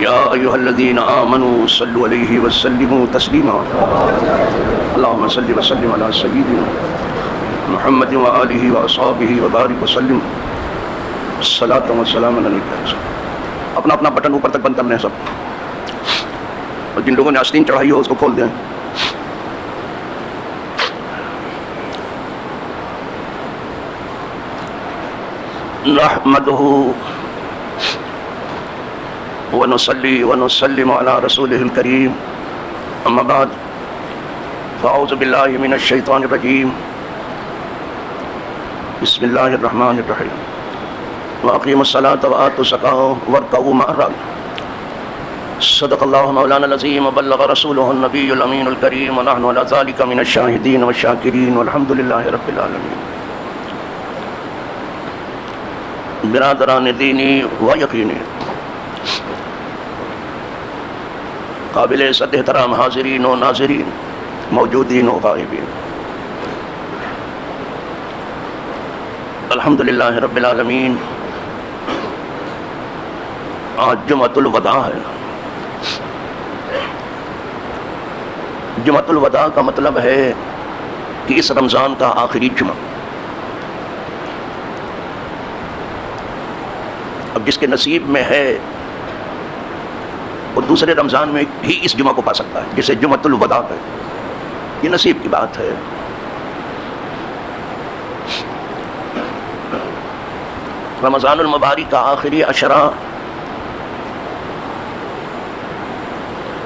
يا أيها الذين آمنوا صلوا عليه وسلموا تسليما اللهم صل وسلم على سيدنا محمد وآله وأصحابه وبارك وسلم الصلاة والسلام علیہ. اپنا اپنا بٹن اوپر تک بند کرنا ہے سب, اور جن لوگوں نے آستین چڑھائی ہو اس کو کھول دیں. نحمده ونصلي ونسلم على رسوله الكريم, اما بعد فاعوذ بالله من الشيطان الرجيم. بسم الله الرحمن الرحيم. واقيموا الصلاة وآتوا الزكاة واركعوا مع الراكعين. صدق الله مولانا العظيم وبلغ رسوله النبي الأمين الكريم, ونحن على ذلك من الشاهدين والشاكرين والحمد لله رب العالمين. برادران دینی و یقینی, قابل عزت احترام حاضرین و ناظرین, موجودین و غائبین, الحمدللہ رب العالمین. آج جمعۃ الوداع ہے. جمعۃ الوداع کا مطلب ہے کہ اس رمضان کا آخری جمعہ. اب جس کے نصیب میں ہے وہ دوسرے رمضان میں ہی اس جمعہ کو پا سکتا ہے, جسے جمعۃ الوداع ہے. یہ نصیب کی بات ہے. رمضان المبارک کا آخری عشرہ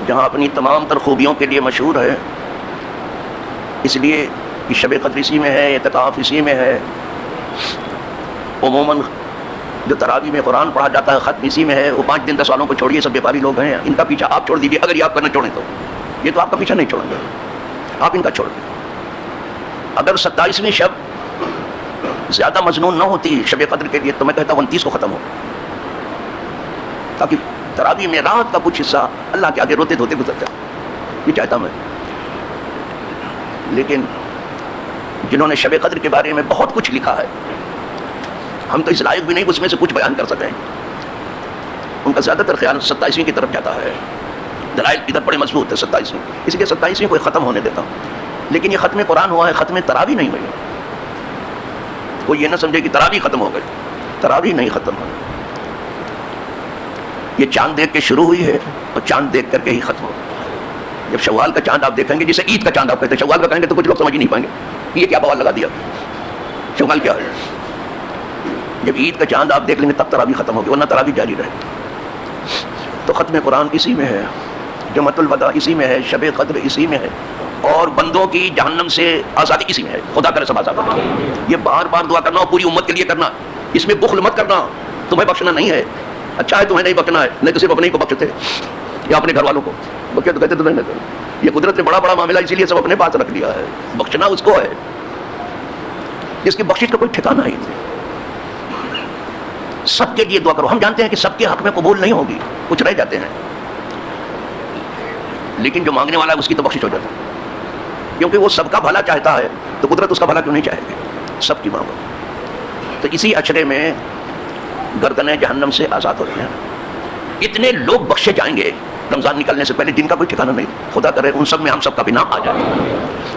جہاں اپنی تمام تر خوبیوں کے لیے مشہور ہے, اس لیے کہ شب قدر اسی میں ہے, اعتکاف اسی میں ہے. عموماً جو تراویح میں قرآن پڑھا جاتا ہے ختم اسی میں ہے. وہ 5 دن 10 والوں کو چھوڑیے, سب بیپاری لوگ ہیں, ان کا پیچھا آپ چھوڑ دیجیے. اگر یہ آپ کا نہ چھوڑیں تو یہ تو آپ کا پیچھا نہیں چھوڑیں گے, آپ ان کا چھوڑ دیں. اگر 27ویں شب زیادہ مظنون نہ ہوتی شب قدر کے لیے تو میں کہتا ہوں 29 کو ختم ہو, تاکہ تراویح میں رات کا کچھ حصہ اللہ کے آگے روتے دھوتے گزر جائے. یہ چاہتا میں. لیکن جنہوں نے شب قدر کے بارے میں بہت کچھ لکھا ہے, ہم تو اس لائق بھی نہیں اس میں سے کچھ بیان کر سکیں. ان کا زیادہ تر خیال 27ویں کی طرف جاتا ہے. دلائل ادھر بڑے مضبوط ہے 27ویں, اس لیے 27ویں کو ختم ہونے دیتا ہوں. لیکن یہ ختم قرآن ہوا ہے, ختم تراویح نہیں ہوئی. کوئی یہ نہ سمجھے کہ تراویح ختم ہو گئی, تراویح نہیں ختم ہوئی. یہ چاند دیکھ کے شروع ہوئی ہے اور چاند دیکھ کر کے ہی ختم ہو. جب شوال کا چاند آپ دیکھیں گے, جسے عید کا چاند آپ کہتے ہیں, شوال کا کہیں گے تو کچھ لوگ سمجھ ہی نہیں پائیں گے یہ کیا بوال لگا دیا, شوال کیا ہے. جب عید کا چاند آپ دیکھ لیں گے تب تراویح ختم ہوگی, ورنہ تراویح جاری رہے. تو ختم قرآن اسی میں ہے, جمعۃ الوداع اسی میں ہے, شب قدر اسی میں ہے, اور بندوں کی جہنم سے آزادی اسی میں ہے. خدا کرے سب آزاد ہو. یہ بار بار دعا کرنا اور پوری امت کے لیے کرنا, اس میں بخل مت کرنا. تمہیں بخشنا نہیں ہے, اچھا ہے تمہیں نہیں بخشنا ہے, نہیں تو صرف اپنے ہی کو بخشتے یا اپنے گھر والوں کو بخشے تو کہتے تو نہیں. یہ قدرت نے بڑا بڑا معاملہ اسی لیے سب اپنے پاس رکھ لیا ہے. بخشنا اس کو ہے جس کی بخشش کا کوئی ٹھکانہ ہی نہیں. سب کے لیے دعا کرو. ہم جانتے ہیں کہ سب کے حق میں قبول نہیں ہوگی, کچھ رہ جاتے ہیں, لیکن جو مانگنے والا ہے اس کی تو بخشش ہو جاتا ہے, کیونکہ وہ سب کا بھلا چاہتا ہے. تو قدرت اس کا بھلا کیوں نہیں چاہے گی, سب کی مانگو. تو اسی اشرے میں گردنیں جہنم سے آزاد ہوتی ہیں. اتنے لوگ بخشے جائیں گے رمضان نکلنے سے پہلے جن کا کوئی ٹھکانہ نہیں. خدا کرے ان سب میں ہم سب کا بھی نام آ جائے,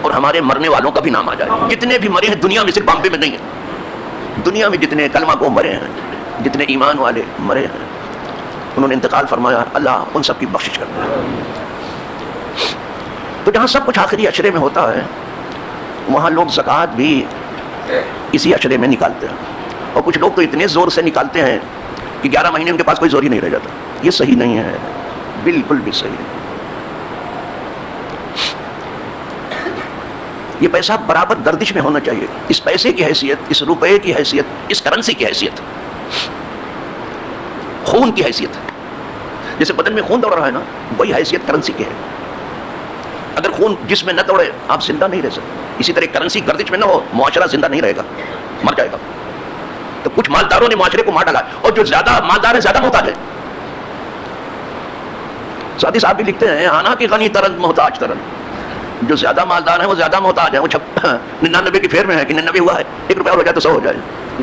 اور ہمارے مرنے والوں کا بھی نام آ جائے. جتنے بھی مرے ہیں دنیا میں, صرف بامبے میں نہیں ہیں, دنیا میں جتنے کلمہ کو مرے ہیں, جتنے ایمان والے مرے ہیں, انہوں نے انتقال فرمایا, اللہ ان سب کی بخشش کرتا ہے. تو جہاں سب کچھ آخری اشرے میں ہوتا ہے وہاں لوگ زکوٰۃ بھی اسی اشرے میں نکالتے ہیں. اور کچھ لوگ تو اتنے زور سے نکالتے ہیں کہ 11 مہینے ان کے پاس کوئی زور ہی نہیں رہ جاتا. یہ صحیح نہیں ہے, بالکل بھی صحیح نہیں. یہ پیسہ برابر گردش میں ہونا چاہیے. اس پیسے کی حیثیت, اس روپے کی حیثیت, اس کرنسی کی حیثیت, خون کی حیثیت. جیسے بدن میں خون دوڑ رہا ہے نا, وہی حیثیت کرنسی کی ہے. اگر خون جس میں نہ دوڑے آپ زندہ نہیں رہ سکتے. اسی طرح کرنسی گردش میں نہ ہو معاشرہ زندہ نہیں رہے گا, مر جائے گا. تو کچھ مالداروں نے معاشرے کو مار ڈالا, اور جو زیادہ مالدار ہیں زیادہ محتاج ہیں. ساتھی صاحب بھی لکھتے ہیں آنا کہ غنی ترن محتاج ترن. جو زیادہ مالدار ہیں وہ زیادہ محتاج ہیں. وہ 99 کی پھیر میں ہے کہ 99 ہوا ہے, 1 روپیہ اور ہو جائے تو 100 ہو جائے.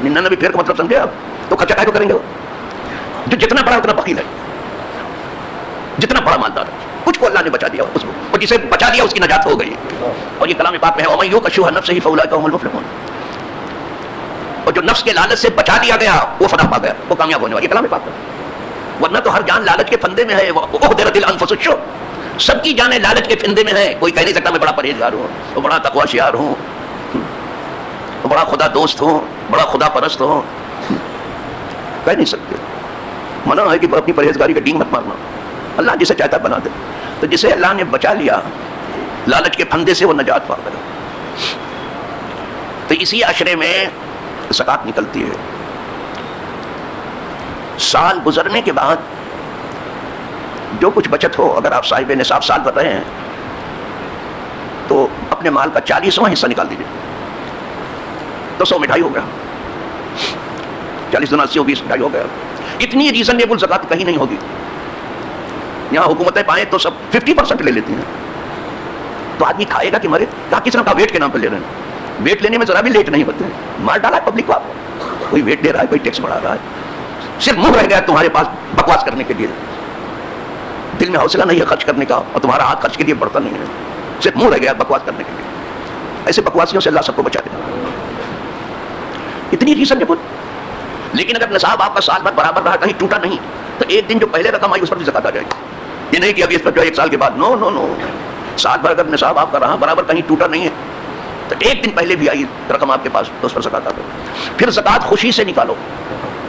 99 پھیر کا مطلب سمجھے آپ, تو خرچہ کائے کو کریں گے. وہ جو جتنا بڑا اتنا بخیل ہے. جتنا بڑا مالدار ہے، کچھ کو اللہ نے بچا دیا اس کو، اور جسے بچا دیا اس کی نجات ہو گئی. اور یہ کلام پاک میں ہے وَمَن يُوقَ شُحَّ نَفْسِهِ فَأُولَٰئِكَ هُمُ الْمُفْلِحُونَ. اور جو نفس کے لالچ سے بچا دیا گیا وہ فلاح پا گیا، وہ کامیاب ہونے والا. یہ کلام پاک ہے. ورنہ تو ہر جان لالچ کے پھندے میں ہے. وَأُحْضِرَتِ الْأَنفُسُ الشُّحَّ. سب کی جانیں لالچ کے پھندے میں ہے. کوئی کہہ نہیں سکتا میں بڑا پرہیزگار ہوں، وہ بڑا تقویٰ شیار ہوں، وہ بڑا خدا دوست ہوں، بڑا خدا پرست ہوں. کہہ نہیں سکتے. منع ہے کہ اپنی پرہیزگاری کا ڈینگ مت مارنا. اللہ جسے چاہتا بنا دے. تو جسے اللہ نے بچا لیا لالچ کے پھندے سے وہ نجات پا گیا. تو اسی عشرے میں زکوٰۃ نکلتی ہے. سال گزرنے کے بعد جو کچھ بچت ہو، اگر آپ صاحب نصاب سال بھر رہے ہیں تو اپنے مال کا 40واں حصہ نکال دیجیے تو 100 مٹھائی ہو گیا. 40 دنا 80 20 مٹھائی ہو گیا. اتنی ریزنیبل زکوٰۃ کہیں نہیں ہوگی. یہاں حکومتیں پائیں تو سب 50% لے لیتی ہیں. تو آدمی کھائے گا کہ مرے؟ کہا کس طرح کا ویٹ کے نام پہ لے رہے ہیں. ویٹ لینے میں ذرا بھی لیٹ نہیں ہوتے ہیں. مار ڈالا ہے پبلک کو. آپ کوئی ویٹ دے رہا ہے، کوئی ٹیکس بڑھا رہا ہے. صرف منہ رہ گیا تمہارے پاس بکواس کرنے کے لیے. دل میں حوصلہ نہیں ہے خرچ کرنے کا، اور تمہارا ہاتھ خرچ کے لیے بڑھتا نہیں ہے. صرف منہ رہ گیا بکواس کرنے کے لیے. ایسے بکواسیوں سے اللہ سب کو بچا دے. اتنی ریزنیبل. لیکن اگر نصاب آپ کا سال بھر برابر رہا، کہیں ٹوٹا نہیں، تو ایک دن جو پہلے رقم آئی اس پر بھی زکوٰۃ آ جائے گی. یہ نہیں کہ ابھی اس پر جو 1 سال کے بعد. نو نو نو. سال بھر اگر نصاب آپ کا رہا برابر، کہیں ٹوٹا نہیں ہے، تو ایک دن پہلے بھی آئی رقم آپ کے پاس تو اس پر زکوٰۃ آ گئی. پھر زکوٰۃ خوشی سے نکالو.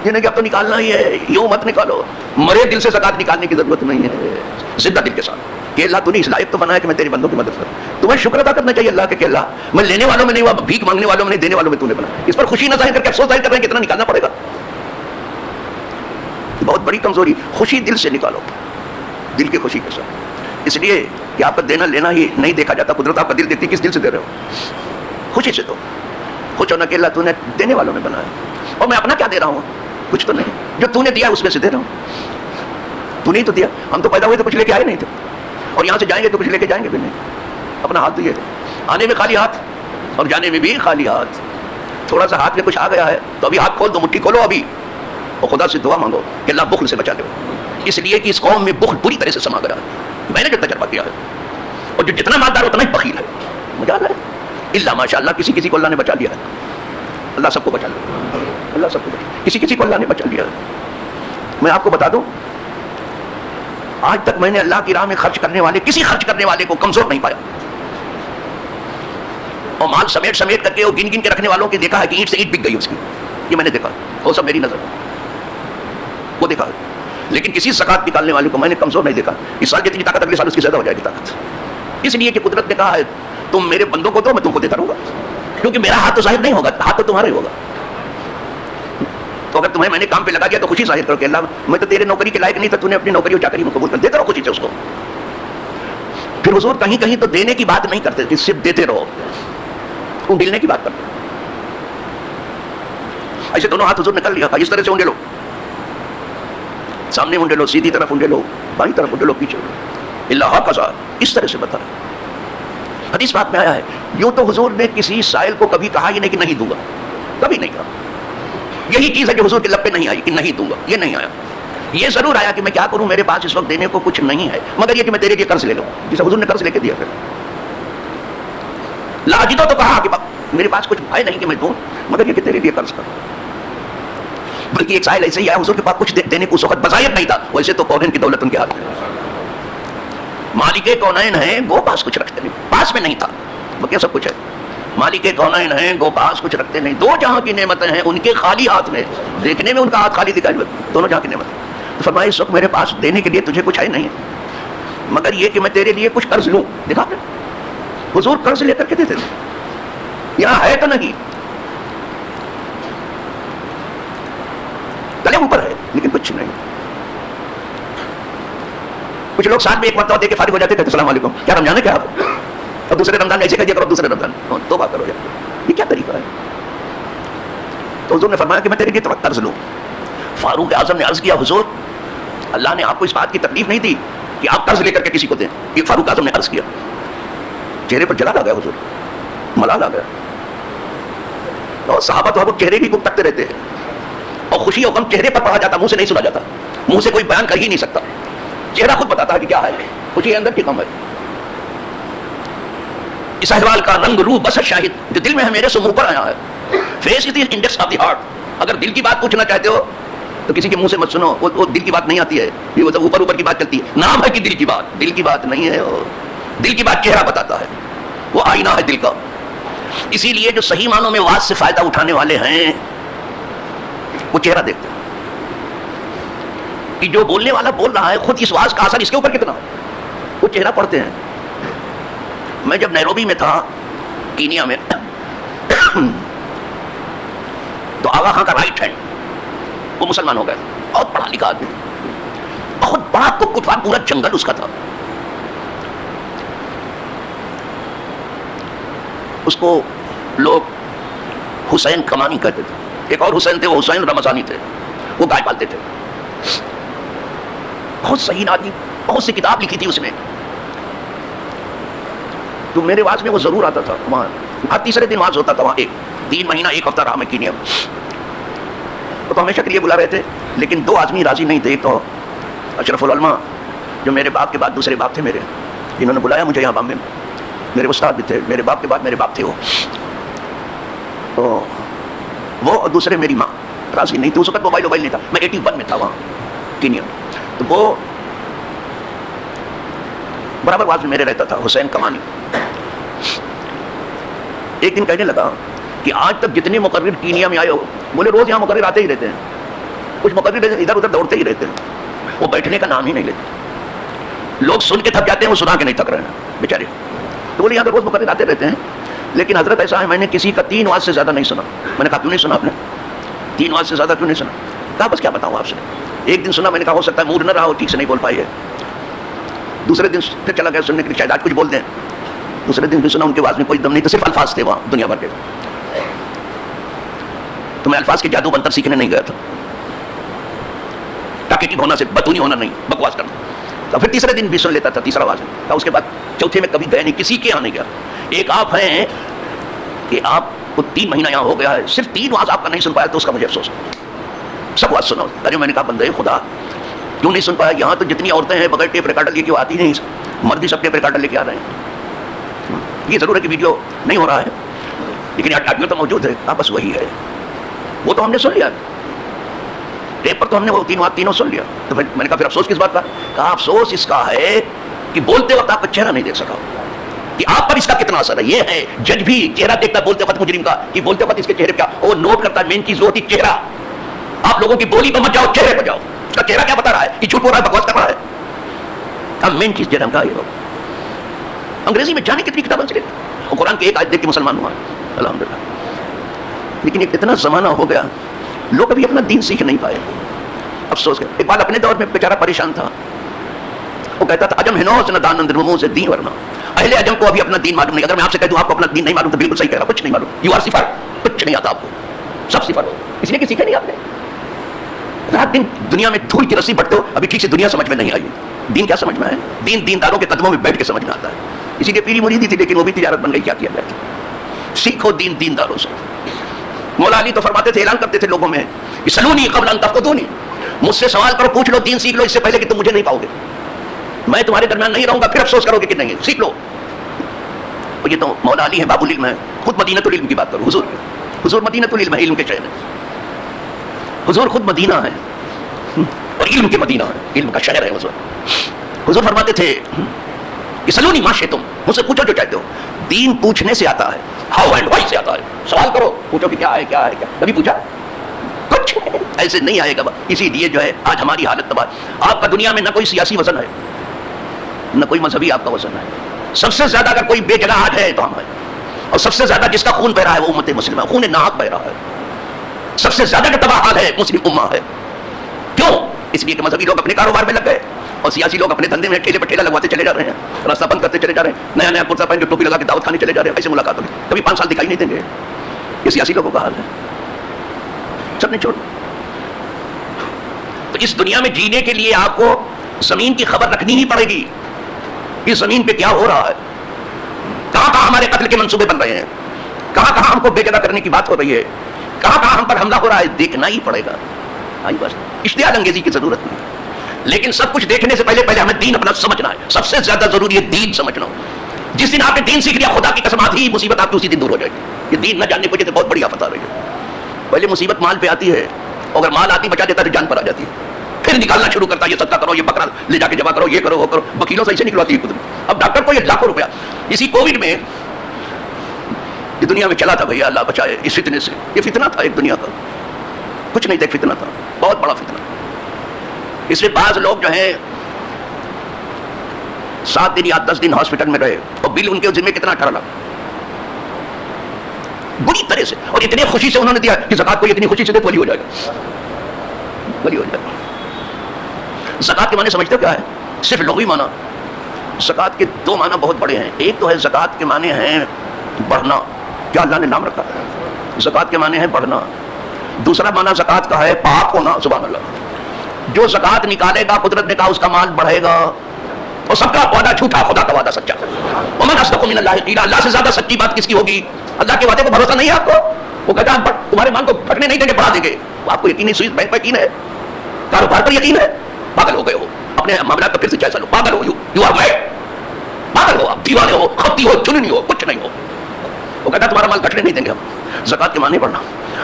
یہ نہیں کہ اب تو نکالنا ہی ہے، یوں مت نکالو. مرے دل سے زکوٰۃ نکالنے کی ضرورت نہیں ہے. زندہ دل کے ساتھ کہ اللہ تو نے اس لائق تو بنایا کہ میں تیرے بندوں کی مدد کروں. تمہیں شکر ادا کرنا چاہیے اللہ کے کہ اللہ میں لینے والوں میں نہیں ہوا، بھیک مانگنے والوں میں نہیں، دینے والوں میں تو نے بنایا. اس پر خوشی نہ ظاہر کر کے افسوس ظاہر کر رہے ہیں کتنا نکالنا پڑے گا. بہت بڑی کمزوری. خوشی دل سے نکالو، دل کی خوشی کے ساتھ. اس لیے کہ آپ کا دینا لینا ہی نہیں دیکھا جاتا. قدرت آپ کا دل دیکھتی، کس دل سے دے رہے ہو. خوشی سے دو. خوش ہونا کہ اللہ تو نے دینے والوں میں بنایا. اور میں اپنا کیا دے رہا ہوں؟ کچھ تو نہیں. جو تو نے دیا اس میں سے دے رہا ہوں. تو نہیں تو دیا. ہم تو پیدا ہوئے تو کچھ لے کے آئے نہیں تھے، اور یہاں سے جائیں گے تو کچھ لے کے جائیں گے بھی نہیں. اپنا ہاتھ دیے، آنے میں خالی ہاتھ اور جانے میں بھی خالی ہاتھ. تھوڑا سا ہاتھ میں کچھ آ گیا ہے تو ابھی ہاتھ کھول دو، مٹھی کھولو ابھی، اور خدا سے دعا مانگو کہ اللہ بخل سے بچا دے. اس لیے کہ اس قوم میں بخل پوری طرح سے سما گیا ہے. میں نے جو تجربہ کیا ہے، اور جو جتنا مالدار اتنا ہی بخیل ہے. مجال ہے اللہ ماشاء اللہ. کسی کسی کو اللہ نے بچا لیا ہے. اللہ سب کو بچا لیا. اللہ سب کو بچا. کسی کسی کو اللہ نے بچا لیا ہے. میں آپ کو بتا دوں، آج تک میں نے اللہ کی راہ میں خرچ کرنے والے کسی خرچ کرنے والے کو کمزور نہیں پایا. اور مال سمیٹ سمیٹ کر کے اور گن گن کے رکھنے والوں کے دیکھا ہے کہ اینٹ سے اینٹ بک گئی اس کی. یہ میں نے دیکھا. وہ سب میری نظر وہ دیکھا ہے. لیکن کسی زکوٰۃ نکالنے والے کو میں نے کمزور نہیں دیکھا. اس سال جتنی طاقت اگلے سال اس کی زیادہ ہو جائے گی طاقت. اس لیے کہ قدرت نے کہا ہے تم میرے بندوں کو دو، میں تم کو دیتا رہوں گا. کیونکہ میرا ہاتھ تو ظاہر نہیں ہوگا، ہاتھ تو تمہارا ہی ہوگا. تو اگر تمہیں میں نے کام پہ لگا دیا تو خوشی ظاہر کرو کہ اللہ میں تو تیرے نوکری کے لائق نہیں تھا، تو نے اپنی نوکری اور چاکری میں قبول کر. دیتا رہو خوشی سے اس کو. پھر حضور کہیں کہیں تو دینے کی بات نہیں کرتے کہ صرف دیتے رہو، انڈیلنے کی بات کرتے. ایسے دونوں ہاتھ حضور نکل لیا. اس طرح سے انڈے لو، سامنے انڈے لو، سیدھی طرف انڈے لو، بائیں طرف انڈے لو، پیچھے اللہ کا. اس طرح سے بتا رہا. حدیث بات میں آیا ہے. یوں تو حضور نے کسی سائل کو کبھی کہا ہی نہیں کہ نہیں دوں گا، کبھی نہیں کہا. یہی چیز ہے جو حضور کے لب پہ نہیں آئی کہ نہیں دوں گا. یہ نہیں آیا. یہ ضرور آیا کہ میں کیا کروں، میرے پاس اس وقت دینے کو کچھ نہیں ہے، مگر یہ کہ میں تیرے لیے قرض لے لوں، جسے حضور نے قرض لے کے دیا. پھر لاجدو تو کہا کہ میرے پاس کچھ ہے نہیں کہ میں دوں، مگر یہ کہ تیرے لیے قرض کروں. بلکہ ایک سائل ایسے ہی آیا، حضور کے پاس کچھ دینے کو اس وقت بظاہر نہیں تھا. ویسے تو کونین کی دولت ان کے ہاتھ میں، مالک کونین ہیں، وہ پاس کچھ رکھتے نہیں. پاس میں نہیں تھا، بلکہ سب کچھ ہے. مالک کونین ہیں، وہ پاس کچھ رکھتے نہیں. دو جہاں کی نعمتیں ہیں ان کے خالی ہاتھ میں. دیکھنے میں ان کا ہاتھ خالی دکھائی، دونوں جہاں کی نعمتیں. تو فرمایا اس وقت میرے پاس دینے کے لیے تجھے کچھ ہے نہیں ہے، مگر یہ کہ میں تیرے لیے کچھ قرض لوں. دیکھا آپ نے حضور قرض لے کر کے دیتے تھے. یہاں ہے تو نہیں، گلے اوپر ہے لیکن کچھ نہیں. کچھ لوگ ساتھ میں ایک مرتبہ دے کے فارغ ہو جاتے تھے. السلام علیکم، کیا رمضان ہے کیا؟ اور دوسرے رمضان ایسے کر دیا کرو، دوسرے رمضان توبہ کرو. یہ کیا طریقہ ہے؟ تو حضور نے فرمایا کہ میں تیرے لیے تھوڑا قرض لوں. فاروق اعظم نے عرض کیا حضور اللہ نے آپ کو اس بات کی تکلیف نہیں دی کہ آپ قرض لے کر کے کسی کو دیں. یہ فاروق اعظم نے عرض کیا. چہرے پر جلال آ گیا حضور، ملال آ گیا. اور صحابہ تو اب چہرے بھی کو تکتے رہتے ہیں، اور خوشی اور غم چہرے پر پڑھا جاتا، منہ سے نہیں سنا جاتا. منہ سے کوئی بیان کر ہی نہیں سکتا. چہرہ خود بتاتا ہے کہ کیا ہے، کچھ یہ اندر کی کم ہے. اس احوال کا رنگ روح بس شاہد جو دل میں ہے میرے سے منہ پر آیا ہے. Face is the index of the heart. اگر دل کی بات پوچھنا چاہتے ہو تو کسی کے منہ سے مت سنو، وہ دل کی بات نہیں آتی ہے، یہ وہ اوپر اوپر کی بات چلتی ہے. نام ہے کہ دل کی بات، دل کی بات نہیں ہے. دل کی بات چہرہ بتاتا ہے، وہ آئینہ ہے دل کا. اسی لیے جو صحیح معنوں میں واز سے فائدہ اٹھانے والے ہیں وہ چہرہ دیکھتے ہیں کہ جو بولنے والا بول رہا ہے خود اس واز کا اثر اس کے اوپر کتنا، وہ چہرہ پڑھتے ہیں. میں جب نیروبی میں تھا کینیا میں تو آغا خان کا رائٹ ہینڈ وہ مسلمان ہو گئے، بہت پڑھا لکھا آدمی، بہت بڑا کتوار، پورا جنگل اس کا تھا. اس کو لوگ حسین کمانی کہتے تھے. ایک اور حسین تھے، وہ حسین رمضانی تھے، وہ گائے پالتے تھے. بہت صحیح آدمی، بہت سی کتاب لکھی تھی اس نے. تو میرے واز میں وہ ضرور آتا تھا وہاں. ہر تیسرے دن واز ہوتا تھا وہاں. 3 مہینہ 1 ہفتہ رہا میں کینیا میں. تو ہمیشہ کے لیے بلا رہے تھے، لیکن 2 آدمی راضی نہیں تھے. ایک تو اشرف العلماء جو میرے باپ کے بعد دوسرے باپ تھے میرے، انہوں نے بلایا مجھے یہاں بامبے میں. میرے استاد بھی تھے، میرے باپ کے بعد میرے باپ تھے وہ. تو وہ اور دوسرے میری ماں راضی نہیں تھی. اس وقت موبائل نہیں تھا، میں 81 میں تھا وہاں کینیا. تو وہ برابر واز میں میرے رہتا تھا، حسین کمانی. ایک دن کہنے لگا کہ آج تک جتنے مقرر کینیا میں آئے ہو، بولے روز یہاں مقرر آتے ہی رہتے ہیں، کچھ مقرر ادھر ادھر دوڑتے ہی رہتے ہیں، وہ بیٹھنے کا نام ہی نہیں لیتے. لوگ سن کے تھک جاتے ہیں، وہ سنا کے نہیں تھک رہے ہیں بیچارے. تو بولے یہاں روز مقرر آتے رہتے ہیں، لیکن حضرت ایسا ہے میں نے کسی کا 3 واز سے زیادہ نہیں سنا. میں نے کہا کیوں نہیں سنا آپ نے 3 واز سے زیادہ کیوں نہیں سنا؟ کہا بس کیا بتاؤں آپ سے. ایک دن سنا، میں نے کہا ہو سکتا ہے موڈ نہ رہا ہو، ٹھیک سے نہیں بول پائی ہے. دوسرے دن پھر چلا گیا سننے کے لیے، شاید آج کچھ بول دیں. دوسرے دن بھی سنا، ان کے واز میں کوئی دم نہیں تھا، صرف الفاظ تھے وہاں دنیا بھر کے. تو میں الفاظ کے جادو بنتر سیکھنے نہیں گیا تھا، ٹاکیٹی ہونا سے بتونی ہونا نہیں، بکواس کرنا. تو پھر تیسرے دن بھی سن لیتا تھا، تیسرا واز تھا. اس کے بعد چوتھے میں کبھی گئے نہیں، کسی کے یہاں نہیں گیا. ایک آپ ہیں کہ آپ کو 3 مہینہ یہاں ہو گیا ہے، صرف 3 واز آپ کا نہیں سن پایا، تو اس کا مجھے افسوس ہے. سب واز سنا. ارے میں نے کہا بندے خدا کیوں نہیں سن پایا؟ یہاں تو جتنی عورتیں ہیں بغیر ٹیپ ریکارڈر لے کے آتی نہیں، مرد بھی سب ٹیپ ریکارڈر لے کے آ رہے ہیں. یہ ضرور ہے کہ ویڈیو نہیں ہو رہا ہے، لیکن آڈیو تو موجود ہے. بس وہی ہے، وہ تو ہم نے سن لیا ٹیپ پر، تو ہم نے وہ تینوں سن لیا. تو پھر میں نے کہا پھر افسوس کس بات کا؟ کہا افسوس اس کا ہے کہ بولتے وقت آپ کا چہرہ نہیں دیکھ سکا، کہ آپ پر اس کا کتنا اثر ہے. یہ ہے جج بھی چہرہ دیکھتا بولتے وقت مجرم کا، کہ بولتے وقت اس کے چہرے پہ کیا وہ نوٹ کرتا ہے. مین چیز ہوتی چہرہ. آپ لوگوں کی بولی پہ مت جاؤ، چہرے پہ جاؤ. اس کا چہرہ کیا بتا رہا ہے کہ جھوٹ بول رہا ہے، بکواس کر رہا ہے. اب مین چیز چہرہ کا. یہ لوگ انگریزی میں جانے کتنی کتابیں چلے، اور قرآن کی ایک آیت دیکھ کے مسلمان ہوا ہے الحمدللہ. لیکن ایک اتنا زمانہ ہو گیا، لوگ ابھی اپنا دین سیکھ نہیں پائے. افسوس ہے. ایک بات اپنے دور میں بیچارہ پریشان تھا، وہ کہتا تھا عجم ہنوس نہ دان اندر منہ سے دین ورنہ. اہل عجم کو ابھی اپنا دین معلوم نہیں. اگر میں آپ سے کہہ دوں آپ کو اپنا دین نہیں معلوم تو بالکل صحیح کہہ رہا، کچھ نہیں معلوم. یو آر صفر، کچھ نہیں آتا آپ کو، سب صفر ہو. اس لیے کہ سیکھے نہیں آپ نے. رات دن دنیا میں دھول کی رسی بٹتے ہو، ابھی ٹھیک سے دنیا سمجھ میں نہیں آئی. دین کیا سمجھ میں ہے؟ دین دینداروں کے قدموں میں بیٹھ کے سمجھ میں آتا ہے. اسی لیے پیری مریدی تھی، لیکن وہ بھی تجارت بن گئی. کیا کیا جائے؟ سیکھو دین دینداروں سے. مولا علی تو فرماتے تھے، اعلان کرتے تھے لوگوں میں کہ سلونی قبل ان تفقدونی، مجھ سے سوال کرو، پوچھ لو، دین سیکھ لو اس سے پہلے کہ تم مجھے نہیں پاؤ گے. میں تمہارے درمیان نہیں رہوں گا، پھر افسوس کرو گے کہ نہیں. سیکھ لو. اور یہ تو مولا علی ہے، باب العلم ہے. خود مدینۃ العلم کی بات کرو. حضور مدینۃ العلم ہے، علم کے شہر ہے. حضور خود مدینہ ہے اور علم کے مدینہ ہے، علم کا شہر ہے حضور. حضور فرماتے تھے کہ سلونی ما شئتم، مجھ سے پوچھو جو چاہتے ہو. دین پوچھنے سے آتا ہے، ہاؤ اینڈ وائی سے آتا ہے. سوال کرو، پوچھو کہ کیا ہے کیا ہے کیا. کبھی پوچھا؟ کچھ ایسے نہیں آئے گا. اسی لیے جو ہے آج ہماری حالت تباہ. آپ کا دنیا میں نہ کوئی سیاسی وزن ہے، نہ کوئی مذہبی آپ کا وزن ہے. سب سے زیادہ اگر کوئی بے جگہ آج ہے تو ہم ہیں، اور سب سے زیادہ جس کا خون بہ رہا ہے وہ امت مسلمہ، خون ناحق بہ رہا ہے. سب سے زیادہ جو تباہ حال ہے مسلم امہ ہے. کیوں؟ اس لیے کہ مذہبی لوگ اپنے کاروبار میں لگ گئے اور سیاسی لوگ اپنے دھندے میں ٹھیلے پہ ٹھیلا لگواتے چلے جا رہے ہیں، راستہ بند کرتے چلے جا رہے ہیں، نیا نیا کرتا پہن کے ٹوپی لگا کے دعوت کھانے چلے جا رہے ہیں. ایسے ملاقات ہوگی، کبھی 5 سال دکھائی نہیں دیں گے. یہ سیاسی لوگوں کا حال ہے. سب نے چھوڑ. تو اس دنیا میں جینے کے لیے آپ کو زمین کی خبر رکھنی ہی پڑے گی. اس زمین پہ کیا ہو رہا ہے، کہاں کہاں ہمارے قتل کے منصوبے بن رہے ہیں، کہاں کہاں ہم کو بے جگہ کرنے کی بات ہو رہی ہے، کہاں کہاں ہم پر حملہ ہو رہا ہے، دیکھنا ہی پڑے گا. آئی بس اشتعال انگیزی کی ضرورت نہیں. لیکن سب کچھ دیکھنے سے پہلے ہمیں دین اپنا سمجھنا ہے. سب سے زیادہ ضروری ہے دین سمجھنا. جس دن آپ نے دین سیکھ لیا, خدا کی قسم آدھی مصیبت آپ کی اسی دن دور ہو جائے گی. یہ دین نہ جاننے کی وجہ سے بہت بڑی آفت آ رہی ہے. پہلے مصیبت مال پہ آتی ہے, اگر مال آتی بچا دیتا تو جان پر آ جاتی ہے. پھر نکالنا شروع کرتا ہے, یہ صدقہ کرو, یہ بکرا لے جا کے جمع کرو, یہ کرو وہ کرو. وکیلوں سے اسے نکلواتی ہے. اب ڈاکٹر کو یہ لاکھوں روپیہ. اسی کووڈ میں یہ دنیا میں چلا تھا, بھیا اللہ بچائے اس فتنے سے. یہ فتنہ تھا ایک دنیا کا, کچھ نہیں تھا, ایک فتنہ تھا, بہت بڑا فتنہ. اس میں بعض لوگ جو ہیں 7 دن یا 10 دن ہاسپٹل میں رہے, اور بل ان کے ذمہ کتنا 18 لاکھ بری طرح سے. اور اتنی خوشی سے انہوں نے دیا کہ زکات کو اتنی خوشی سے دے تو ولی ہو جائے گا, ولی ہو جائے گا. زکات کے معنی سمجھتے ہو کیا ہے؟ صرف لغوی معنی. زکات کے 2 معنی بہت بڑے ہیں. ایک تو ہے زکات کے معنی ہیں بڑھنا, کیا اللہ نے نام رکھا ہے, زکات کے معنی ہے بڑھنا. دوسرا معنی زکات کا ہے پاک ہونا. سبحان اللہ. جو زکات نکالے گا, قدرت نے کہا اس کا مال بڑھے گا. اور سب کا وعدہ جھوٹا, خدا کا وعدہ سچا. ومن اصدق من اللہ قیلا, اللہ سے زیادہ سچی بات کس کی ہوگی؟ اللہ کے وعدے کو بھروسہ نہیں ہے آپ کو. وہ کہتا ہے تمہارے مال کو پھٹنے نہیں دیں گے, بڑھا دیں گے. آپ کو یقین نہیں, سوئس بینک پر یقین ہے, کاروبار پر یقین ہے. پاگل ہو گئے ہو, اپنے معاملات کو پھر سے جائزہ لو. پاگل ہو, یو آر میڈ. پاگل ہو آپ, دیوانے ہو, خطی ہو, چننی ہو, کچھ نہیں ہو. وہ کہتا ہے تمہارا مال گھٹنے نہیں دیں گے ہم. زکات کے معنی بڑھنا.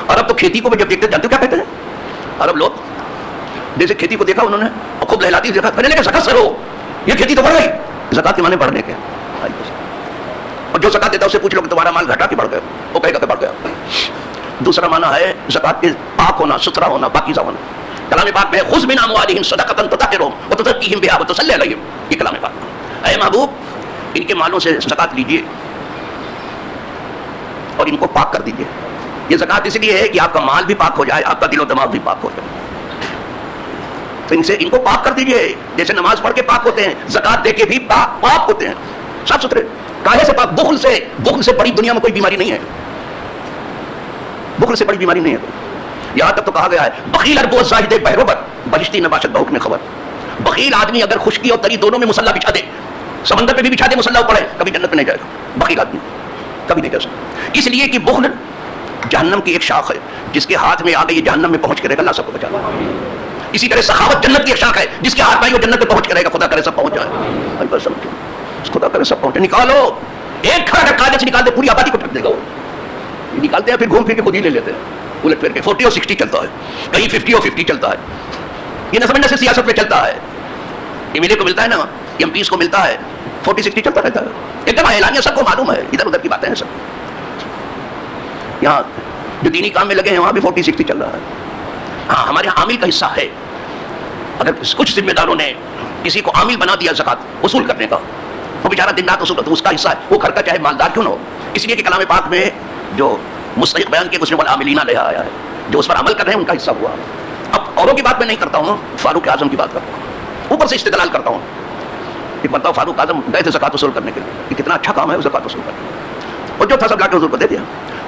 اور اب تو کھیتی کو بھی جب دیکھتے جانتے ہو کیا کہتے ہیں عرب لوگ؟ جیسے کھیتی کو دیکھا انہوں نے اور خوب لہلاتی دیکھا, پہلے لے زکات کرو, یہ کھیتی تو بڑھ گئی. زکات کے معنی بڑھنے کے. اور جو زکات دیتا ہے اسے پوچھ لو کہ تمہارا مال گھٹا کہ بڑھ گیا, وہ کہے گا کہ بڑھ گیا. دوسرا معنی ہے زکات کے پاک ہونا, ستھرا ہونا, پاکیزہ ہونا. کلام پاک میں خذ من اموالہم صدقۃ تطہرھم وتزکیہم بہا وتصلی علیہم, یہ کلام پاک. اے محبوب, ان کے مالوں سے زکات لیجیے اور ان کو پاک کر دیجیے. یہ زکات اس لیے ہے کہ آپ کا مال بھی پاک ہو جائے, آپ کا دل و دماغ بھی پاک ہو جائے. تو ان کو پاک کر دیجیے, جیسے نماز پڑھ کے پاک ہوتے ہیں, زکات دے کے بھی پاک ہوتے ہیں, صاف ستھرے. کاہے سے پاک؟ بخل سے بڑی دنیا میں کوئی بیماری نہیں ہے. بخل سے بڑی بیماری نہیں ہے. یہاں تک تو کہا گیا ہے بخیل اربو زاہد بہروبت بہشتی نباشت بحکم خبر. بخیل آدمی اگر خشکی اور تری دونوں میں مسلح بچھا دے, سمندر پہ بھی بچھا دے مسلح پڑے, کبھی جنت میں نہیں جائے گا. بخیل آدمی کبھی نہیں کر سکتا, اس لیے کہ بخل جہنم کی ایک شاخ ہے, جس کے ہاتھ میں آ گئی جہنم میں پہنچ کے رہے گا, اللہ سب کو بچا لے. اسی طرح سخاوت جنت کی ایک شاخ ہے, جس کے ہاتھ میں وہ جنت میں پہنچ کے رہے گا, خدا کرے سب پہنچ جائے. خدا کرے سب پہنچے. نکالو ایک کھڑا کاغذ نکال دے, پوری آبادی کو ٹھک دے گا. وہ نکالتے ہیں پھر گھوم پھر کے خود ہی لے لیتے ہیں, الٹ پھر کے 40 اور 60 چلتا ہے, کہیں 50 اور 50 چلتا ہے. یہ نہ سمجھنا سے سیاست میں چلتا ہے. ایم ایل اے کو ملتا ہے نا, ایم پیز کو ملتا ہے, 40-60 چلتا رہتا ہے. ایک دم اعلانیہ سب کو معلوم ہے, ادھر ادھر کی باتیں ہیں سب. یہاں جو دینی کام میں لگے ہیں وہاں بھی 40-60 چل رہا ہے. ہاں, ہمارے عامل کا حصہ ہے. اگر کچھ ذمہ داروں نے کسی کو عامل بنا دیا زکات وصول کرنے کا, وہ بیچارہ دن رات وصول کرتا, اس کا حصہ ہے. وہ گھر کا چاہے مالدار کیوں نہ ہو, اس لیے کہ کلام پاک میں جو مستحق بیان کیا اس نے بولا عاملین علیہ آیا ہے, جو اس پر عمل کر رہے ہیں ان کا حصہ ہوا. اب اوروں کی بات میں نہیں کرتا ہوں, فاروق اعظم کی بات کرتا ہوں, اوپر سے استدلال کرتا ہوں کہ بتاؤ فاروق اعظم گئے تھے زکات وصول کرنے کے لیے, یہ کتنا اچھا کام ہے زکات وصول کرنا. اور جو تھا سب لا کے حضور کو دے دیا.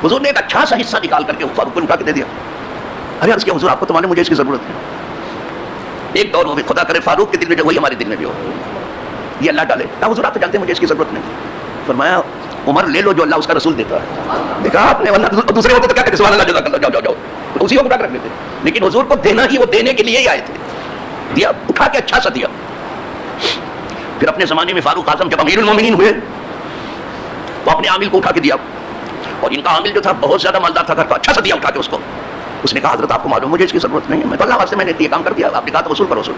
حضور نے ایک اچھا سا حصہ نکال کر کے فاروق کو اٹھا کے دے دیا. ارے اس کے حضور آپ کو تو معلوم مجھے اس کی ضرورت ہے. ایک دور وہ بھی خدا کرے فاروق کے دل میں جو وہی ہمارے دل میں بھی ہو, یہ اللہ ڈالے. کہا حضور آپ تو جانتے ہیں مجھے اس کی ضرورت نہیں. فرمایا عمر لے لو جو اللہ اس کا رسول دیتا ہے. دیکھا آپ نے, ورنہ دوسرے ہوتے تو کیا کہتے سبحان اللہ جزاک اللہ, جاؤ جاؤ جاؤ, اسی کو اٹھا کر رکھ لیتے. لیکن حضور کو دینا ہی, وہ دینے کے لیے ہی آئے تھے, دیا, اٹھا کے اچھا سا دیا. پھر اپنے زمانے میں فاروق اعظم جب امیر المومنین ہوئے تو اپنے عامل کو اٹھا کے دیا, اور ان کا عامل جو تھا بہت زیادہ مالدار تھا, گھر کا اچھا سا دیا اٹھا کے اس کو. اس نے کہا حضرت آپ کو معلوم مجھے اس کی ضرورت نہیں ہے, میں تو اللہ واسطے میں نے یہ کام کر دیا. آپ نے کہا تو وصول کرو. وصول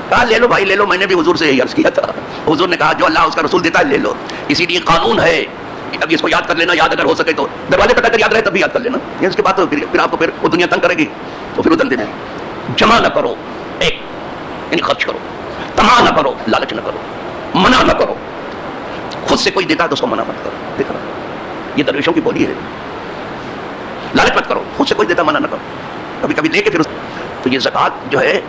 کہا لے لو بھائی لے لو, میں نے بھی حضور سے یہی عرض کیا تھا. حضور نے کہا جو اللہ اس کا رسول دیتا ہے لے لو. اسی لیے قانون ہے کہ اب اس کو یاد کر لینا, یاد اگر ہو سکے تو دروازے پہ اگر یاد رہے تب بھی یاد کر لینا. اس کے بعد پھر آپ کو پھر وہ دنیا تنگ کرے گی تو پھر ادھر دینا. جمع نہ کرو, ایک یعنی خرچ کرو, تما نہ کرو, لالچ نہ کرو, منع نہ کرو. خود سے کوئی دیتا ہے تو اس کو منع مت کرو. دیکھ رہا یہ درویشوں کی بولی ہے, لالچ مت کرو, خود سے کوئی دیتا منع نہ کرو. کبھی کبھی لے کے پھر تو یہ زکات جو ہے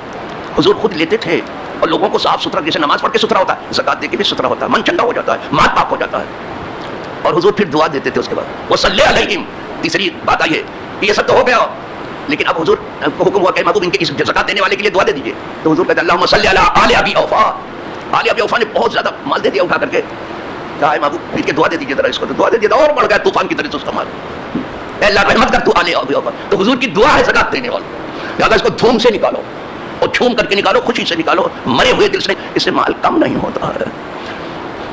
حضور خود لیتے تھے, اور لوگوں کو صاف ستھرا, جیسے نماز پڑھ کے ستھرا ہوتا ہے, زکات دے کے بھی ستھرا ہوتا ہے, من ٹھنڈا ہو جاتا ہے, مال پاک ہو جاتا ہے. اور حضور پھر دعا دیتے تھے اس کے بعد, وہ صلی علیہم. تیسری بات آئی ہے کہ یہ سب تو ہو گیا, لیکن اب حضور کو حکم ہوا کہ محبوب ان کے اس زکات دینے والے کے لیے دعا دے دیجیے. تو حضور کہتے ہیں اللہم صلی علی آل ابی اوفا. آل ابی اوفا نے بہت زیادہ مال دے دیا اٹھا کر کے, کہا ہے محبوب ان کے دعا دے دیجیے ذرا اس کو. تو دعا دے دیا اور بڑھ گیا طوفان کی طرح سے اس کا مال. اے اللہ رحمت کر تو آل ابی اوفا. تو حضور کی دعا ہے زکات دینے والی, لہٰذا اس کو دھوم سے نکالو. اور جھوم کر کے نکالو، خوشی سے نکالو، مرے ہوئے دل سے. اس سے مال کم نہیں ہوتا ہے،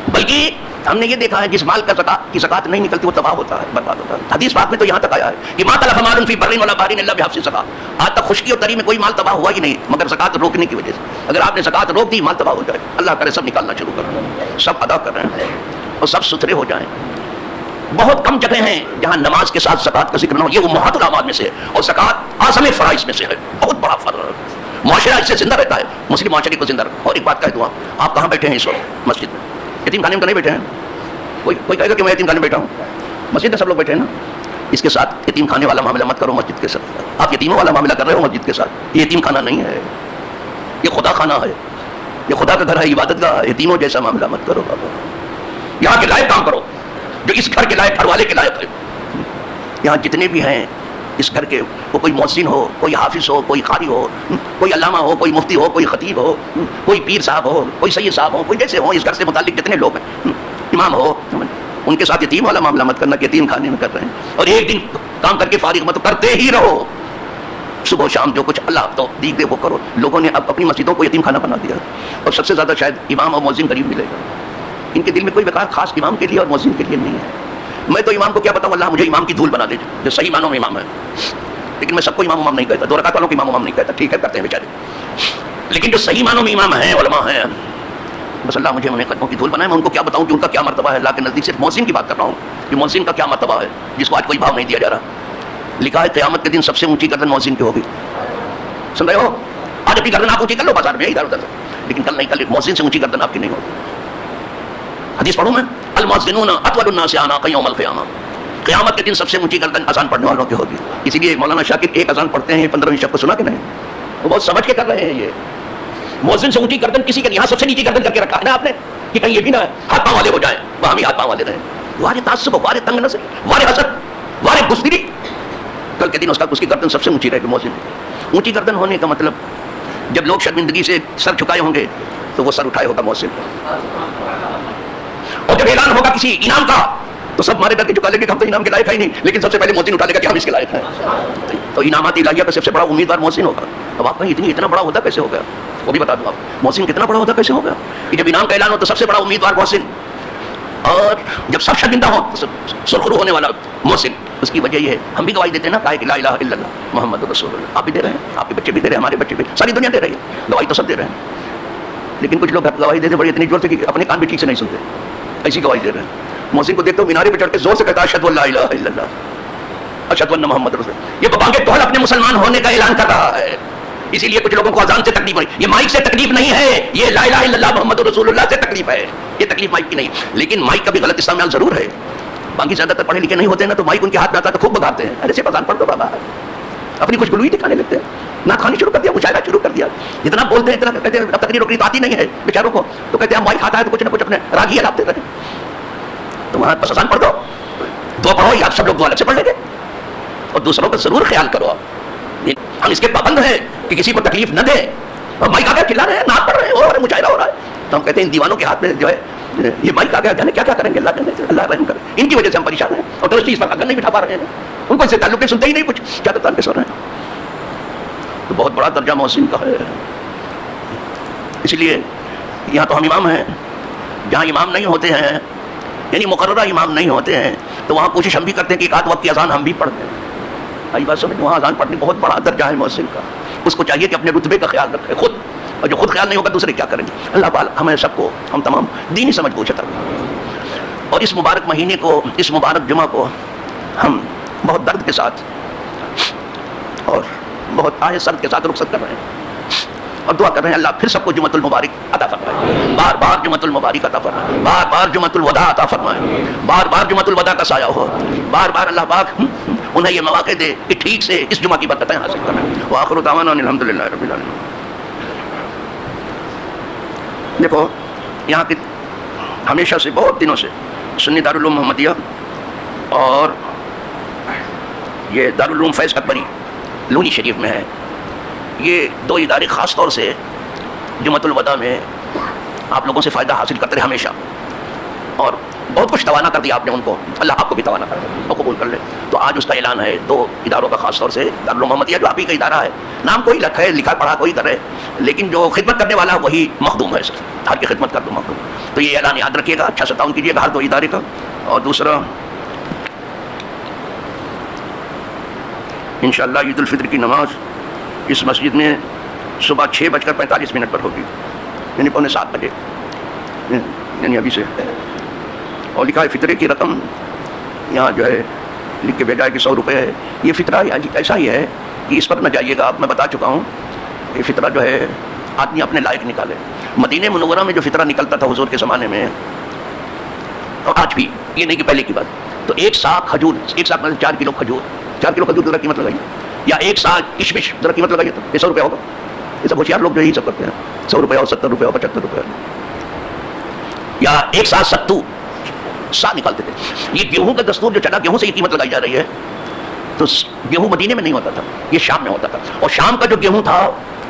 بلکہ ہم نے یہ دیکھا ہے جس مال کا زکات نہیں نکلتی وہ تباہ ہوتا ہے، برباد ہوتا ہے. حدیث پاک میں تو یہاں تک آیا ہے کہ ما تلف مال فی بر ولا بحر الا بحبس زکات. آج تک خشکی اور تری میں کوئی مال تباہ ہوا ہی نہیں مگر زکات روکنے کی وجہ سے. اگر آپ نے زکات روک دی مال تباہ ہو جائے. اللہ کرے سب نکالنا شروع کریں، سب ادا کر رہے ہیں اور سب ستھرے ہو جائیں. بہت کم جگہ ہیں جہاں نماز کے ساتھ زکات کا ذکر نہ ہو. یہ وہ امہات الاعمال میں سے ہے اور زکات اعظم فرائض میں سے ہے. بہت بڑا فرض ہے، معاشرہ اس سے زندہ رہتا ہے، مسلم معاشرے کو زندہ رہتا ہے. اور ایک بات کہہ دوں، آپ کہاں بیٹھے ہیں اس وقت؟ مسجد میں. یتیم خانے میں تو نہیں بیٹھے ہیں؟ کوئی کہے گا کہ میں یتیم خانے میں بیٹھا ہوں؟ مسجد میں سب لوگ بیٹھے ہیں نا. اس کے ساتھ یتیم خانے والا معاملہ مت کرو مسجد کے ساتھ. آپ یتیموں والا معاملہ کر رہے ہو مسجد کے ساتھ. یہ یتیم خانہ نہیں ہے، یہ خدا خانہ ہے، یہ خدا کا گھر ہے، عبادت کا. یتیموں جیسا معاملہ مت کرو بابا. یہاں کے لائق کام کرو جو اس گھر کے لائق، گھر والے کے لائق ہے. یہاں جتنے بھی ہیں اس گھر کے، وہ کوئی محسن ہو، کوئی حافظ ہو، کوئی قاری ہو، کوئی علامہ ہو، کوئی مفتی ہو، کوئی خطیب ہو، کوئی پیر صاحب ہو، کوئی سید صاحب ہو، کوئی جیسے ہو، اس گھر سے متعلق جتنے لوگ ہیں، امام ہو، ان کے ساتھ یتیم والا معاملہ مت کرنا کہ یتیم خانے میں کر رہے ہیں. اور ایک دن کام کر کے فارغ مت کرتے ہی رہو. صبح و شام جو کچھ اللہ تو دیکھ دے وہ کرو. لوگوں نے اب اپنی مسجدوں کو یتیم خانہ بنا دیا اور سب سے زیادہ شاید امام اور مؤذن قریب ملے گا. ان کے دل میں کوئی وقار خاص امام کے لیے اور مؤذن کے لیے نہیں ہے. میں تو امام کو کیا بتاؤں، اللہ مجھے امام کی دھول بنا دے جو صحیح معنوں میں امام ہے. لیکن میں سب کو امام نہیں کہتا، 2 رکعت والوں کو امام نہیں کہتا. ٹھیک ہے کرتے ہیں بیچارے، لیکن جو صحیح معنوں میں امام ہیں، علماء ہیں، بس اللہ مجھے انہیں قدموں کی دھول بنائے. میں ان کو کیا بتاؤں کہ ان کا کیا مرتبہ ہے اللہ کے نزدیک. صرف مؤذن کی بات کر رہا ہوں کہ مؤذن کا کیا مرتبہ ہے جس کو آج کوئی بھاؤ نہیں دیا جا رہا. لکھا ہے قیامت کے دن سب سے اونچی گردن مؤذن کی ہوگی. سن رہے ہو؟ آج اپنی گردن آپ اونچی کر لو بازار میں ادھر ادھر، لیکن کل نہیں، کل مؤذن سے اونچی گردن آپ کی نہیں ہوگی. حدیث پڑھوں میں، المؤذنون اطول الناس عناقا یوم القیامہ. قیامت کے دن سب سے اونچی گردن اذان پڑھنے والوں کی ہوگی. اسی لیے مولانا شاکر ایک اذان پڑھتے ہیں 15ویں شب کو، سنا کہ نہیں؟ وہ بہت سمجھ کے کر رہے ہیں. یہ مؤذن سے اونچی گردن کسی کے یہاں سب سے نیچی گردن کر کے رکھا ہے نا آپ نے کہ کہیں یہ بھی نہ ہاتھ پاؤں والے ہو جائیں. وہاں بھی ہاتھ پاؤں والے رہیں. وارے تعصب، وارے تنگ نظر، وارے حسد، وارے بزدلی. کل کے دن اس کی گردن سب سے اونچی رہے گی. مؤذن اونچی گردن ہونے کا مطلب جب لوگ شرمندگی سے سر جھکائے ہوں گے تو وہ سر اٹھائے ہوگا مؤذن. اور جب اعلان ہوگا کسی انعام کا تو سب مارے ڈر کے جھکا لیں گے کہ ہم تو انعام کے لائق ہے ہی نہیں، لیکن سب سے پہلے مؤذن اٹھا لے گا کہ ہم اس کے لائق ہیں. تو انعامات الہیہ کا سب سے بڑا امیدوار مؤذن ہوگا. اب آپ کہیں اتنا بڑا ہوتا کیسے ہوگا؟ وہ بھی بتا دوں آپ، مؤذن کتنا بڑا ہوتا کیسے ہوگا کہ جب انعام کا اعلان ہو تو سب سے بڑا امیدوار مؤذن، اور جب سب شرمندہ ہو تو سرخرو ہونے والا مؤذن. اس کی وجہ یہ ہے ہم بھی گواہی دیتے ہیں نا، لا الہ الا اللہ محمد رسول اللہ. آپ بھی دے رہے ہیں، آپ کے بچے بھی دے رہے ہیں، ہمارے بچے بھی، ساری دنیا دے رہی ہے گواہی، تو سب دے رہے ہیں. لیکن کچھ لوگ گواہی دیتے بڑی اتنی زور سے کہ اپنے کان بھی ٹھیک سے نہیں سنتے، ایسی گواہی دے رہے ہیں. مؤذن کو دیکھتے ہو مینارے پہ چڑھ کے زور سے کہتا ہے اشہد ان لا الہ الا اللہ، اشہد ان محمد رسول اللہ. یہ بانگ طول اپنے مسلمان ہونے کا اعلان کر رہا ہے. اسی لیے کچھ لوگوں کو اذان سے تکلیف ہو رہی ہے. یہ مائک سے تکلیف نہیں ہے، یہ لا الہ الا اللہ محمد رسول اللہ سے تکلیف ہے. یہ تکلیف مائک کی نہیں. لیکن مائک کا بھی غلط استعمال ضرور ہے. باقی زیادہ تر پڑھے لکھے نہیں ہوتے نا تو مائک ان کے ہاتھ میں آتا ہے تو خوب بگاڑتے ہیں. ارے سے اذان پڑھ دو بابا، اپنی خوش گلوئی دکھانے لگتے ہیں، نہ کھانی شروع کر دیا، مشاعرہ شروع کر دیا. اتنا بولتے ہیں، اتنا کہتے ہیں اب تقریر وقری تو آتی نہیں ہے بیچاروں کو، تو کہتے ہیں مائک آتا ہے تو کچھ نہ کچھ اپنے راگی ہلاتے رہے. تو وہاں بس اذان پڑھ دو، دعا پڑھو، یا سب لوگ دعا الگ سے پڑھ لیں گے. اور دوسروں کا ضرور خیال کرو. ہم اس کے پابند ہیں کہ کسی کو تکلیف نہ دیں. اور مائک آ گیا چلا رہے ہیں، نعت پڑھ رہے ہیں اور مشاعرہ ہو رہا ہے، تو ہم کہتے ہیں ان دیوانوں کے ہاتھ میں جو ہے یہ مائک آ گیا، جانے کیا کیا کریں گے. اللہ جانے، اللہ رحم کرے. ان کی وجہ سے ہم پریشان ہیں اور ترستی اس پر اگر نہیں بٹھا پا رہے ہیں. ان کو اس سے تعلق نہیں، سنتے ہی نہیں کچھ، کیا تو تعلق سن رہے ہیں. تو بہت بڑا درجہ مؤذن کا ہے. اس لیے یہاں تو ہم امام ہیں، جہاں امام نہیں ہوتے ہیں، یعنی مقررہ امام نہیں ہوتے ہیں، تو وہاں کوشش ہم بھی کرتے ہیں کہ ایک آدھ وقت کی اذان ہم بھی پڑھتے ہیں. آئی بات سمجھ؟ وہاں اذان پڑھنے بہت بڑا درجہ ہے مؤذن کا. اس کو چاہیے کہ اپنے رتبے کا خیال رکھے خود، اور جو خود خیال نہیں ہوگا دوسرے کیا کریں گے. اللہ تعالیٰ ہمیں سب کو، ہم تمام دینی سمجھ کو عطا کرے. اور اس مبارک مہینے کو، اس مبارک جمعہ کو ہم بہت درد کے ساتھ اور بہت آہ سرد کے ساتھ رخصت کر رہے ہیں اور دعا کر رہے ہیں اللہ پھر سب کو جمعۃ المبارک عطا فرمائے. بار بار جمعۃ المبارک عطا فرمائے، بار بار جمعۃ الوداع عطا فرمائے، بار بار جمعۃ الوداع کا سایہ ہو، بار بار اللہ پاک انہیں یہ مواقع دے کہ ٹھیک سے اس جمعہ کی برکتیں حاصل کریں. وآخر دعوانا الحمدللہ رب العالمین. دیکھو یہاں کی ہمیشہ سے بہت دنوں سے سنی دارالعلوم محمدیہ اور یہ دارالعلوم فیض اکبری لونی شریف میں ہے، یہ دو ادارے خاص طور سے جمعۃ الوداع میں آپ لوگوں سے فائدہ حاصل کرتے رہے ہمیشہ. اور بہت کچھ توانا کر دیا آپ نے ان کو، اللہ آپ کو بھی توانا کر دے اور قبول کر لے۔ تو آج اس کا اعلان ہے 2 اداروں کا، خاص طور سے دارالمحمدیہ جو آپ ہی کا ادارہ ہے، نام کوئی ہے، لکھا پڑھا کوئی کرے، لیکن جو خدمت کرنے والا وہی مخدوم ہے، ہر کی خدمت کر دو مخدوم۔ تو یہ اعلان یاد رکھیے گا، اچھا سے تعاون کیجیے گا ہر 2 ادارے کا۔ اور دوسرا انشاءاللہ عید الفطر کی نماز اس مسجد میں صبح 6:45 پر ہوگی، یعنی 6:45 بجے، یعنی ابھی سے۔ اور لکھا ہے فطرے کی رقم یہاں جو ہے لکھ کے بھیجا ہے کہ 100 روپے ہے۔ یہ فطرہ ایسا ہی ہے کہ اس پر نہ جائیے گا، میں بتا چکا ہوں، یہ فطرہ جو ہے آدمی اپنے لائق نکالے۔ مدینہ منورہ میں جو فطرہ نکلتا تھا حضور کے زمانے میں، اور آج بھی، یہ نہیں کہ پہلے کی بات، تو 1 سا کھجور، 1 سا مطلب 4 کلو کھجور، 4 کلو کھجور ذرا قیمت لگائیے، یا 1 سا کشمش ذرا قیمت لگائیے، تو یہ 100 روپے ہوگا۔ یہ سب ہوشیار لوگ جو یہی سب کرتے ہیں، 100 روپے اور 70 روپے اور 75 روپے، یا 1 سا ستو سا نکالتے تھے۔ یہ گیہوں کا دستور جو چلا، گیہوں سے یہ قیمت لگائی جا رہی ہے، تو گیہوں مدینے میں نہیں ہوتا تھا، یہ شام میں ہوتا تھا، اور شام کا جو گیہوں تھا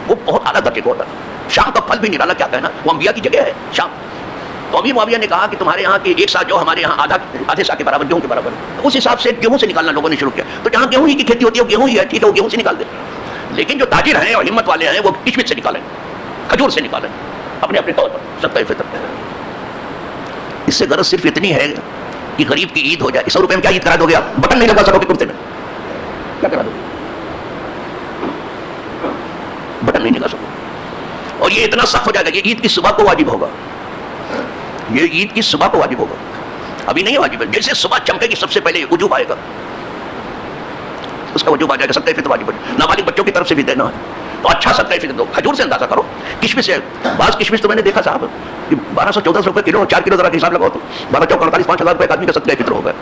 وہ بہت اعلیٰ درجے کا ہوتا تھا۔ شام کا پھل بھی نرالا، کیا کہنا، وہ انبیاء کی جگہ ہے شام۔ تو امیر معاویہ نے کہا کہ تمہارے یہاں کی 1 سا جو ہمارے یہاں آدھے سا کے برابر گیہوں کے برابر ہے، اس حساب سے گیہوں سے نکالنا لوگوں نے شروع کیا۔ تو جہاں گیہوں ہی کی کھیتی ہوتی ہے وہ گیہوں ہی ہے، ٹھیک ہے، وہ گیہوں سے نکال دیں، لیکن جو تاجر ہیں اور ہمت والے ہیں وہ کشمش سے نکالیں، کھجور سے نکالیں اپنے اپنے طور پر صدقہ فطر۔ اس سے غرض صرف اتنی ہے کہ غریب کی عید ہو جائے۔ 100 روپے میں کیا عید کرا دو گے آپ؟ بٹن نہیں لگا سکو گے کرتے میں، کیا کرا دو گے؟ بٹن نہیں لگا سکو۔ اور یہ اتنا سخت ہو جائے گا، یہ عید کی صبح کو واجب ہوگا، یہ عید کی صبح کو واجب ہوگا، ابھی نہیں واجب ہے۔ جیسے صبح چمکے گی سب سے پہلے وجوب آئے گا، اس کا وجوب آ جائے گا، صدقہ فطر واجب ہے۔ نابالغ بچوں کی طرف سے بھی دینا ہے، تو اچھا صدقہ فطر دو۔ کھجور سے اندازہ کرو، کشمش سے، بعض کشمش تو میں نے دیکھا صاحب 1200-1400 روپے کلو، 4 کلو ذرا حساب لگاؤ تو 12 چوک 48 5,000 روپے آدمی کا صدقہ فطر ہوگا۔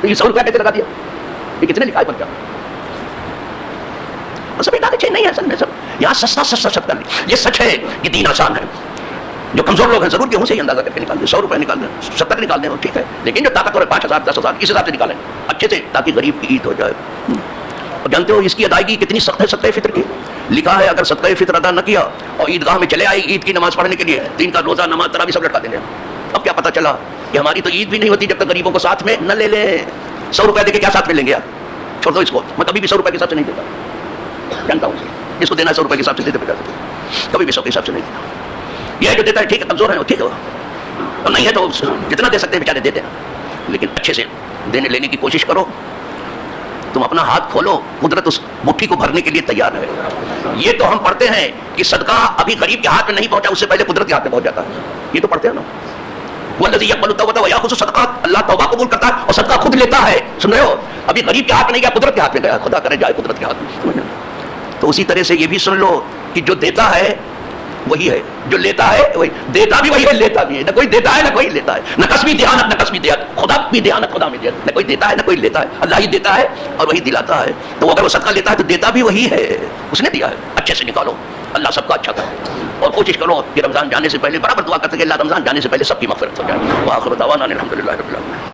تو یہ 100 روپیہ کیسے لگا دیا؟ یہ کتنے لکھا ہے پرچہ؟ سب ادارے اچھے نہیں ہے اصل میں، سب یہاں سستا صدقہ نہیں۔ یہ سچ ہے کہ دین آسان ہے، جو کمزور لوگ ہیں ضرور گیہوں سے ہی اندازہ کر کے نکال دیں، 100 روپے نکال دیں، 70 نکال دیں، ٹھیک ہے، لیکن جو طاقتور ہے 5,000 10,000 اس حساب سے نکالیں اچھے سے، تاکہ غریب کی عید ہو جائے۔ اور جانتے ہو اس کی ادائیگی کتنی سخت ہے صدقہ فطر کی؟ لکھا ہے اگر صدقہ فطر ادا نہ کیا اور عیدگاہ میں چلے آئی عید کی نماز پڑھنے کے لیے، 3 کا روزہ نماز تراویح سب لٹکا دیں گے۔ اب کیا پتہ چلا کہ ہماری تو عید بھی نہیں ہوتی جب تک غریبوں کو ساتھ میں نہ لے لیں۔ 100 روپے دے کے کیا ساتھ میں لیں گے آپ؟ چھوڑ دو اس کو، میں کبھی بھی 100 روپے کے حساب سے نہیں دیتا، جانتا ہوں جس کو دینا ہے 100 روپے کے حساب سے دیتے پیدا کبھی بھی 100 کے حساب سے نہیں دیتا۔ یہ ہے جو دیتا ہے ٹھیک ہے، کمزور ہے ٹھیک ہے، اور نہیں ہے تو جتنا دے سکتے ہیں بیچارے دیتے ہیں، لیکن اچھے سے دینے لینے کی کوشش کرو۔ تم اپنا ہاتھ کھولو، قدرت اس مٹھی کو بھرنے کے لیے تیار ہے۔ یہ تو ہم پڑھتے ہیں کہ صدقہ ابھی غریب کے ہاتھ میں نہیں پہنچا، اس سے پہلے قدرت کے ہاتھ میں پہنچ جاتا ہے، یہ تو پڑھتے ہیں نا، والذی یقبل التوبۃ ویأخذ الصدقات، اللہ توبہ قبول کرتا ہے اور صدقہ خود لیتا ہے، سن رہے ہو؟ ابھی غریب کے ہاتھ میں نہیں گیا، قدرت کے ہاتھ میں گیا، خدا کرے جائے قدرت کے ہاتھ میں۔ تو اسی طرح سے یہ بھی سن لو کہ جو دیتا ہے وہی ہے، جو لیتا ہے وہی، دیتا بھی وہی ہے، لیتا بھی ہے، نہ کوئی دیتا ہے نہ کوئی لیتا ہے، نہ کسبی دیانت نہ کسبی دیانت، خدا بھی دیانت خدا میں دیانت، نہ کوئی دیتا ہے نہ کوئی لیتا ہے، اللہ ہی دیتا ہے اور وہی دلاتا ہے۔ تو اگر وہ صدقہ لیتا ہے تو دیتا بھی وہی ہے، اس نے دیا ہے، اچھے سے نکالو، اللہ سب کا اچھا کرے، اور کوشش کرو کہ رمضان جانے سے پہلے برابر دعا کرتے کہ اللہ رمضان جانے سے پہلے سب کی مغفرت ہو جائے۔ وآخر دعوانا الحمدللہ رب العالمین۔